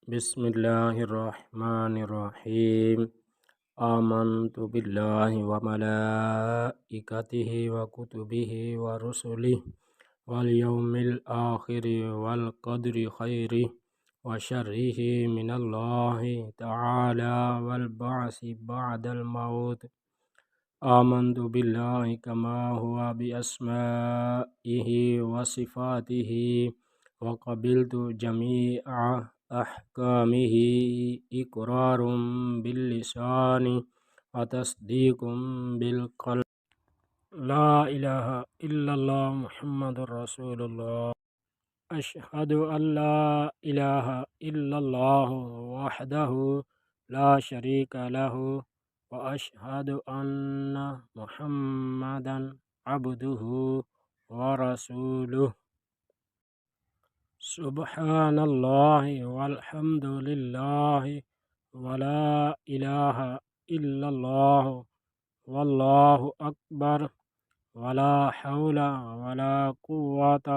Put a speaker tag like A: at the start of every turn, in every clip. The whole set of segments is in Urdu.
A: بسم الله الرحمن الرحيم. آمنت بالله وملائكته وكتبه ورسله واليوم الآخر والقدر خيره وشره من الله تعالى والبعث بعد الموت. آمنت بالله كما هو بأسمائه وصفاته وقبلت جميع أحكامه إقرار باللسان وتصديق بالقلب. لا إله إلا الله محمد رسول الله. أشهد أن لا إله إلا الله وحده لا شريك له وأشهد أن محمدا عبده ورسوله. سبحان الله والحمد لله ولا إله إلا الله والله أكبر ولا حول ولا قوة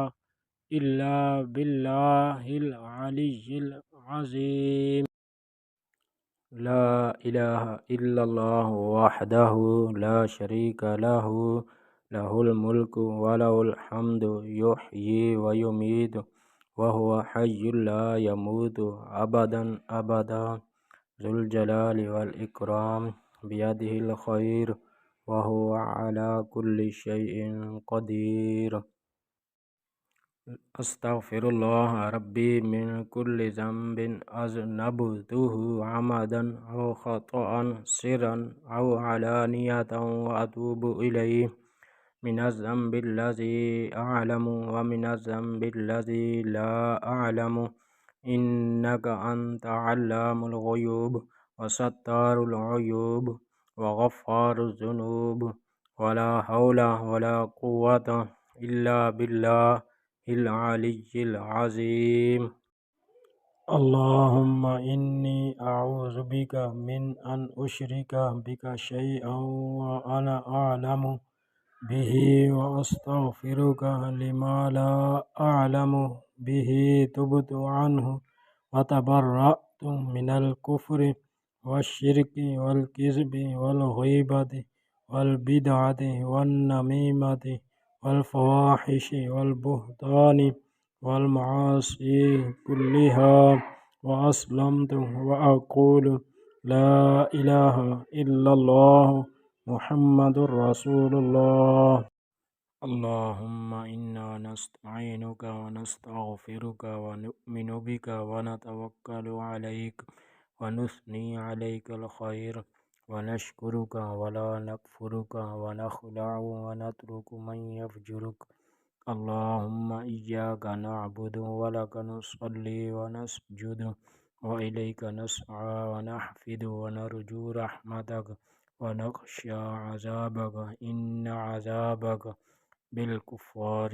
A: إلا بالله العلي العظيم. لا إله إلا الله وحده لا شريك له له الملك وله الحمد يحيي ويميت وهو حي لا يموت أبدا أبدا ذو الجلال والإكرام بيده الخير وهو على كل شيء قدير. أستغفر الله ربي من كل ذنب أذنبته عمدا أو خطأ سرا أو علانية وأتوب إليه من الذنب الذي أعلم ومن الذنب الذي لا أعلم إنك أنت علام الغيوب وستار العيوب وغفار الذنوب ولا حول ولا قوة إلا بالله العلي العظيم. اللهم إني أعوذ بك من أن أشرك بك شيئا وأنا أعلم به وأستغفرك لما لا أعلم به. تبت عنه وتبرأت من الكفر والشرك والكذب والغيبة والبدعة والنميمة والفواحش والبهتان والمعاصي كلها وأسلمت وأقول لا إله إلا الله محمد رسول الله. اللهم إنا نستعينك ونستغفرك ونؤمن بك ونتوكل عليك ونثني عليك الخير ونشكرك ولا نكفرك ونخلع ونترك من يفجرك. اللهم إياك نعبد ولك نصلي ونسجد وإليك نسعى ونحفد ونرجو رحمتك ونخشى عذابك إن عذابك بالكفار